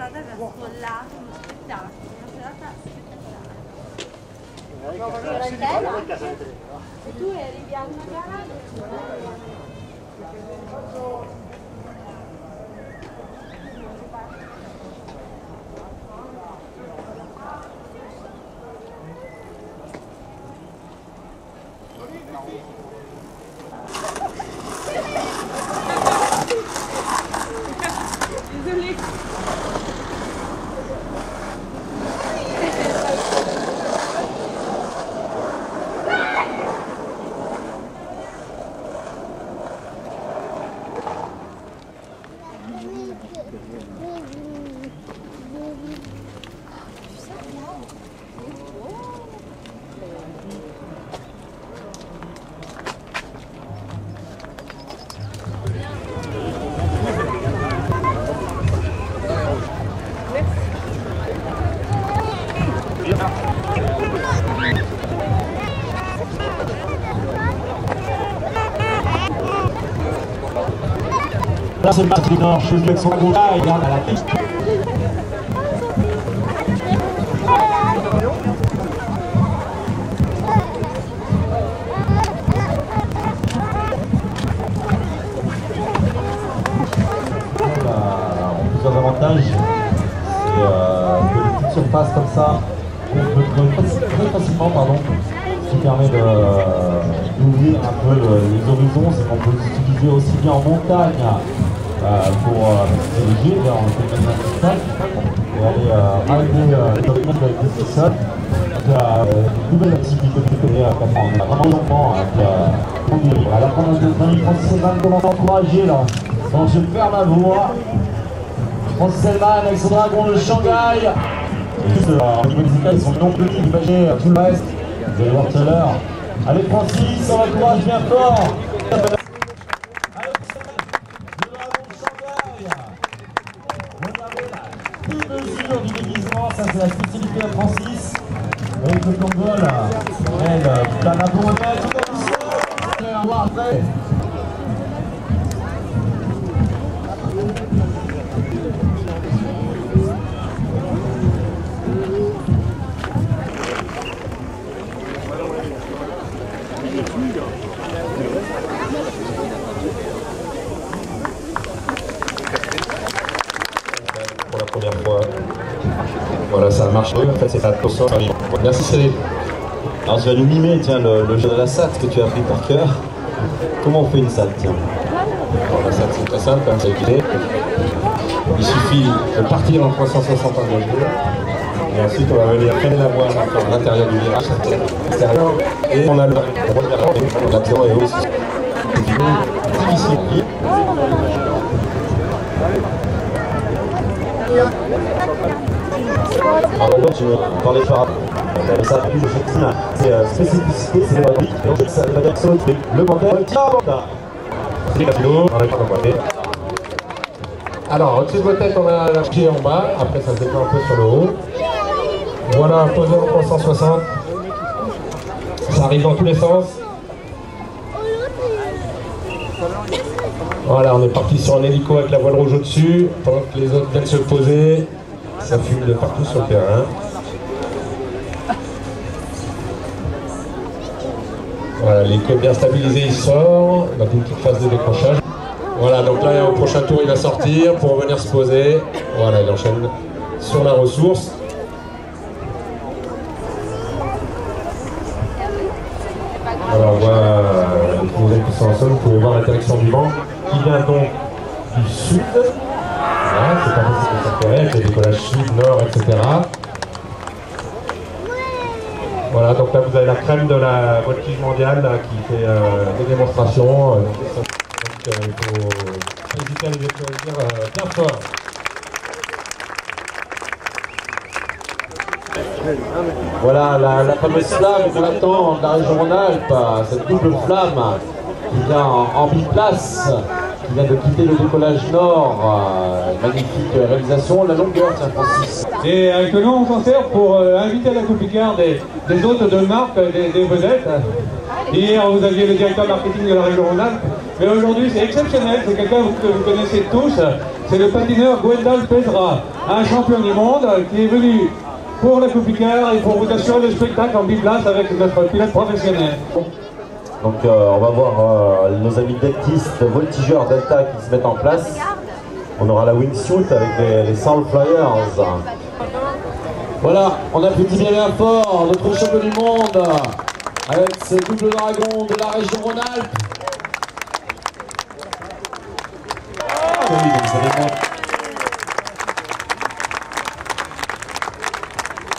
serata che ha scollato uno spettacolo, una serata spettacolare. E tu eri bianca cara? Là c'est Marc du Nord, chez lui avec son gars, il garde à la piste. Plusieurs avantages, c'est que les petites surfaces comme ça, on peut très facilement, ce qui permet d'ouvrir un peu les horizons, c'est qu'on peut les utiliser aussi bien en montagne pour se diriger vers le périmètre fiscal et aller arriver les documents avec des personnes. Donc une nouvelle activité de vraiment longtemps alors qu'on a des Francis Selman commence à encourager là. Donc je perds ma voix. Francis Selman avec son dragon de Shanghai. Et juste au niveau musical, ils sont non petits, imaginez tout le reste. Vous allez voir tout à l'heure. Allez Francis, on l'encourage bien fort. Mesure du déguisement, ça c'est la spécialité de Francis. Avec le Congol, elle plane un peu au net, tout comme ça. On va voir après. Pour la première fois. Voilà, ça a marché. En fait, c'est pas trop ça. Merci Céline. Alors, tu vas nous mimer, tiens, le jeu de la SAT que tu as appris par cœur. Comment on fait une SAT, tiens? Alors, la SAT, c'est très simple, hein, c'est équilibré. Il suffit de partir en 360 engagements. Et ensuite, on va venir freiner la voile à l'intérieur du virage. Et on a le l'absent et aussi. C'est difficile. Alors tu me parlais par ça plus de c'est spécificité, c'est les donc ça va dire sauter le mandat, c'est la philo, on a pas d'emboîter. Alors au-dessus de votre tête on a la pied en bas, après ça se déploie un peu sur le haut. Voilà, posé en 360. Ça arrive dans tous les sens. Voilà, on est parti sur un hélico avec la voile rouge au-dessus, pendant que les autres viennent se poser. Ça fume de partout sur le terrain. Voilà, l'hélico bien stabilisé, il sort dans une petite phase de décrochage. Voilà, donc là au prochain tour il va sortir pour revenir se poser. Voilà, il enchaîne sur la ressource. Alors on voit les qui sont en sol, vous pouvez voir la direction du vent qui vient donc du sud. Voilà, c'est pas facile de s'affairer avec les décollages sud, nord, etc. Voilà, donc là vous avez la crème de la voltige mondiale là, qui fait des démonstrations. Donc il faut hésiter à les applaudir bien fort. Voilà la fameuse flamme qu'on attend de la région Rhône-Alpes, cette double flamme qui vient en biplace, qui vient de quitter le décollage nord. Magnifique réalisation, la longueur, tiens Francis. Et que nous on s'en sert pour inviter à la Coupe Picard des hôtes de marque, des vedettes. Hier, vous aviez le directeur marketing de la région Rhône-Alpes. Mais aujourd'hui, c'est exceptionnel. C'est quelqu'un que vous connaissez tous. C'est le patineur Gwendal Pedra, un champion du monde qui est venu pour la Coupe Picard et pour vous assurer le spectacle en biplace avec notre pilote professionnel. Donc on va voir nos amis dentistes, voltigeurs Delta qui se mettent en place. On aura la wingsuit avec les Soul Flyers. Voilà, on applaudit bien fort notre champion du monde avec ce double dragon de la région Rhône-Alpes.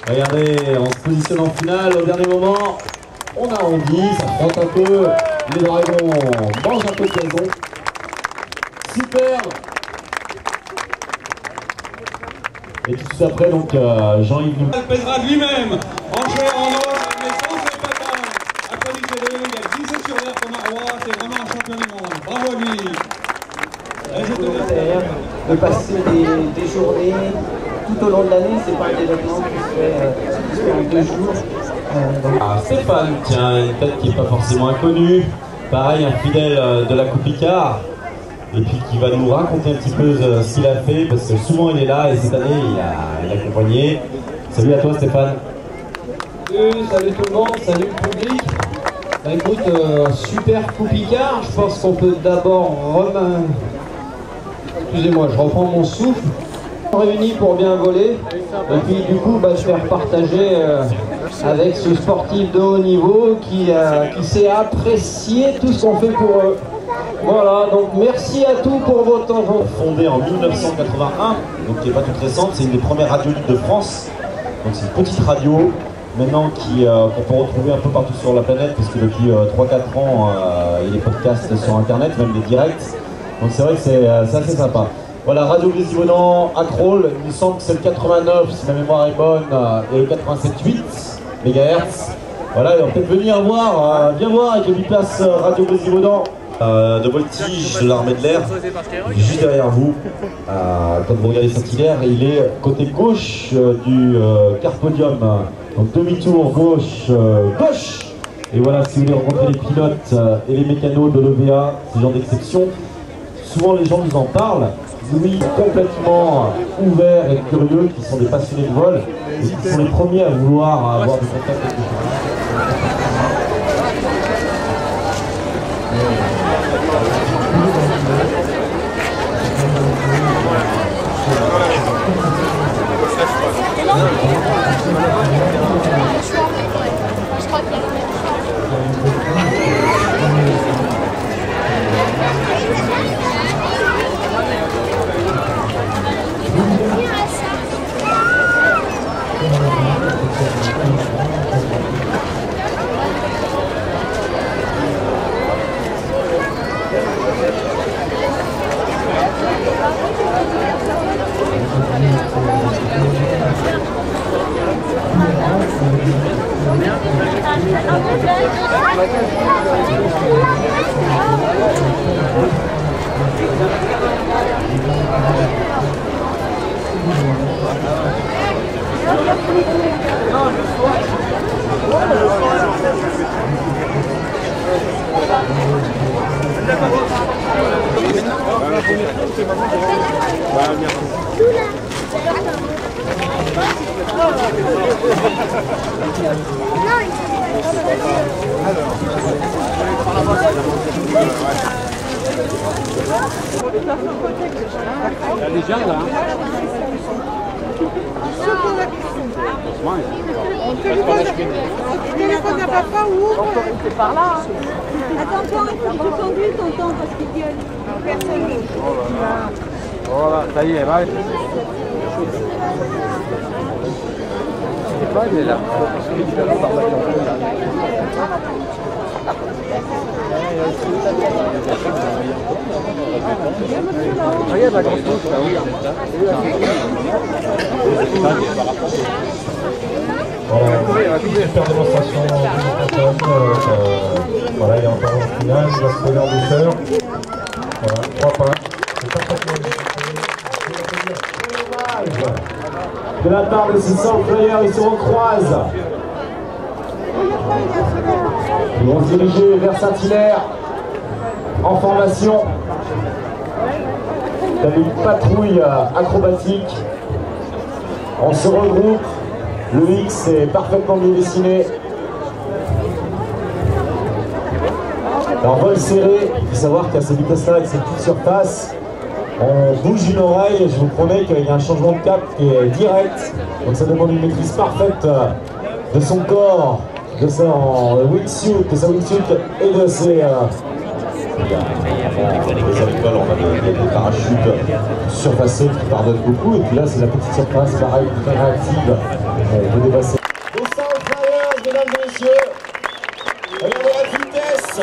Regardez, on se positionne en finale au dernier moment. On arrondit, ça frotte un peu. Les dragons mangent un peu de gazon. Super. Et tout de suite après, donc Jean-Yves nous... Pedra lui-même, en chair, en or, mais sans ses patins. Applaudissez-le, il a glissé sur l'air comme un roi, c'est vraiment un champion du monde. Bravo à lui. De passer des journées tout au long de l'année, c'est pas un événement qui se fait en 2 jours. Stéphane, tiens, une tête qui n'est pas forcément inconnue. Pareil, un fidèle de la Coupe Picard. Et puis qui va nous raconter un petit peu ce qu'il a fait, parce que souvent il est là et cette année il a accompagné. Salut à toi Stéphane. Salut tout le monde, salut le public. Bah, écoute, super Coupe Picard. Je pense qu'on peut d'abord excusez-moi, je reprends mon souffle. Réunis pour bien voler. Et puis du coup, je vais repartager avec ce sportif de haut niveau qui sait apprécier tout ce qu'on fait pour eux. Voilà, donc merci à tous pour votre temps. Fondée en 1981, donc qui n'est pas toute récente, c'est une des premières radios libres de France. Donc c'est une petite radio, maintenant qu'on peut retrouver un peu partout sur la planète, parce que depuis 3-4 ans, il y a des podcasts sur internet, même des directs. Donc c'est vrai que c'est assez sympa. Voilà, Radio Grésivaudan à Crolles, il me semble que c'est le 89, si ma mémoire est bonne, et le 87.8 MHz. Voilà, on peut venir voir, bien voir avec le biplace Radio Grésivaudan. De voltige de l'armée de l'air, juste derrière vous, quand vous regardez Saint-Hilaire, il est côté gauche du Carpodium, donc demi-tour gauche, gauche. Et voilà, si vous voulez rencontrer les pilotes et les mécanos de l'EVA, ce genre d'exception, souvent les gens nous en parlent, oui, complètement ouverts et curieux, qui sont des passionnés de vol et qui sont les premiers à vouloir avoir des contacts avec les pilotes. On téléphone à papa ou c'est par là. Attends, il faut que tu conduises, tonton, parce qu'il gueule. Personne. Voilà, ça y est, va. Je sais pas, il est là. Regarde la grosse touche là, oui. Voilà, super démonstration voilà, il est encore en finale, il va se lever en douceur. Voilà, 3 pas. C'est parfaitement de la part de ces 100 players, ils se recroisent. Ils vont se diriger vers Saint-Hilaire en formation. Il y a une patrouille acrobatique. On se regroupe. Le X est parfaitement bien dessiné. En vol serré, il faut savoir qu'à ces vitesses-là, avec ces petites surfaces, on bouge une oreille et je vous promets qu'il y a un changement de cap qui est direct. Donc ça demande une maîtrise parfaite de son corps, de son wingsuit, et de ses... les avicoles, on a des parachutes surfacés qui pardonnent beaucoup. Et puis là, c'est la petite surface, pareil, très réactive, de dépasser. Au Starflyers, mesdames et messieurs, regardez la vitesse.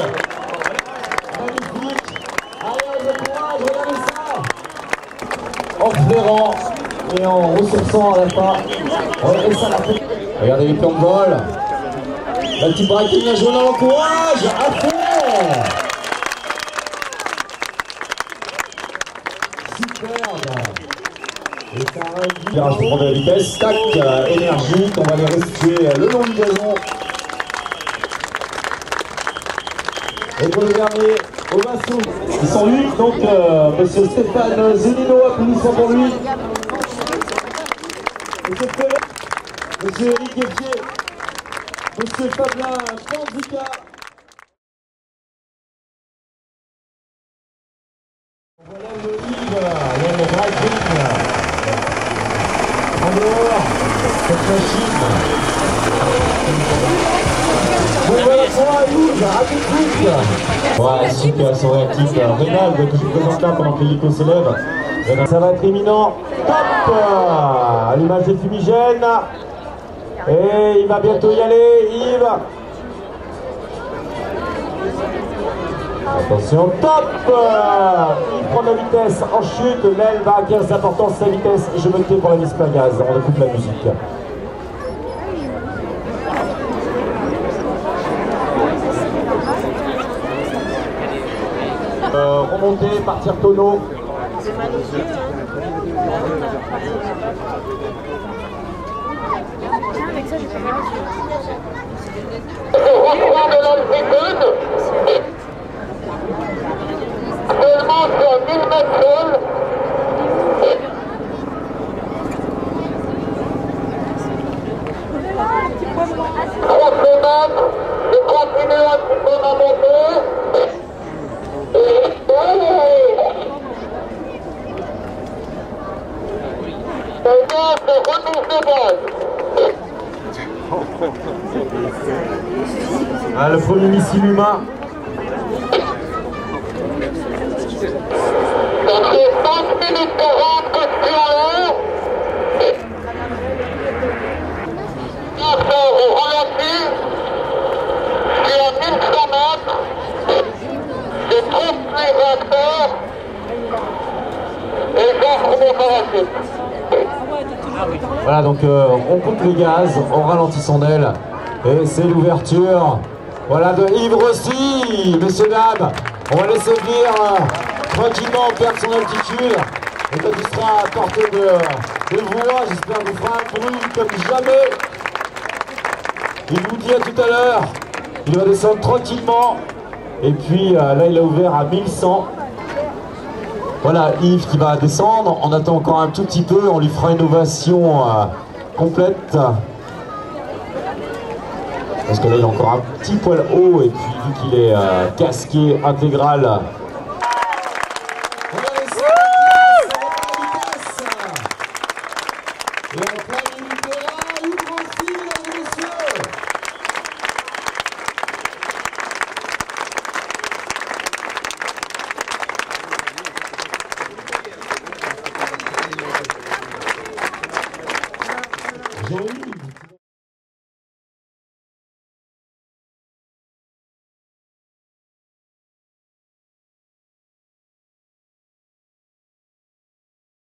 Magnifique. Allez, le courage, regardez ça. En flairant et en ressourçant à la fin. Regardez ça, regardez les plans de vol. La petite braquille, la jaune, en courage, à fond. Et ça arrive. Virage pour prendre la vitesse, tac, énergique, on va les restituer le long du gazon. Et pour le dernier, au Massou, ils sont 8, donc monsieur Stéphane Zunino, applaudissons pour lui. Monsieur Ferré, monsieur Eric Effier, monsieur Fabien Panzica. Voilà le livre, le driving. En dehors, cette machine. Bon, voilà pour la rouge, à tout de suite. Ouais, super, ils sont réactifs. Rénal, que je vous présente là pendant que l'hélico s'élève. Ça va être imminent. Top. Allumage des fumigènes. Et il va bientôt y aller, Yves. Attention, top. Il prend de la vitesse en chute, l'aile va acquérir sa importance, sa vitesse, et je me tais pour la disque à gaz, on écoute la musique. Remonter, partir tonneau. Avec ça, j'ai pas mal. Actuellement sur 1000 mètres sol. Trois semaines, je continue un petit peu ma montée. Et bien, c'est remise de gaz. Ah, le premier missile humain. Ça fait 5 minutes 40 que je suis en l'air. Enfin, au ralenti, je suis à 1100 mètres. Je trouve les réacteurs et j'offre mon parachute. Voilà, donc on coupe les gaz, on ralentit son aile, et c'est l'ouverture. Voilà de Yves Rossi, messieurs, dames. On va laisser venir tranquillement perdre son altitude. Et quand il sera à portée de voix, j'espère qu'il fera un bruit comme jamais. Il vous dit à tout à l'heure, il va descendre tranquillement. Et puis là, il a ouvert à 1100. Voilà Yves qui va descendre, on attend encore un tout petit peu, on lui fera une ovation complète. Parce que là il est encore un petit poil haut et puis vu qu'il est casqué intégral. Regardez ça, et on plein milieu du terrain, Yves Rossi, mesdames et messieurs. Joli.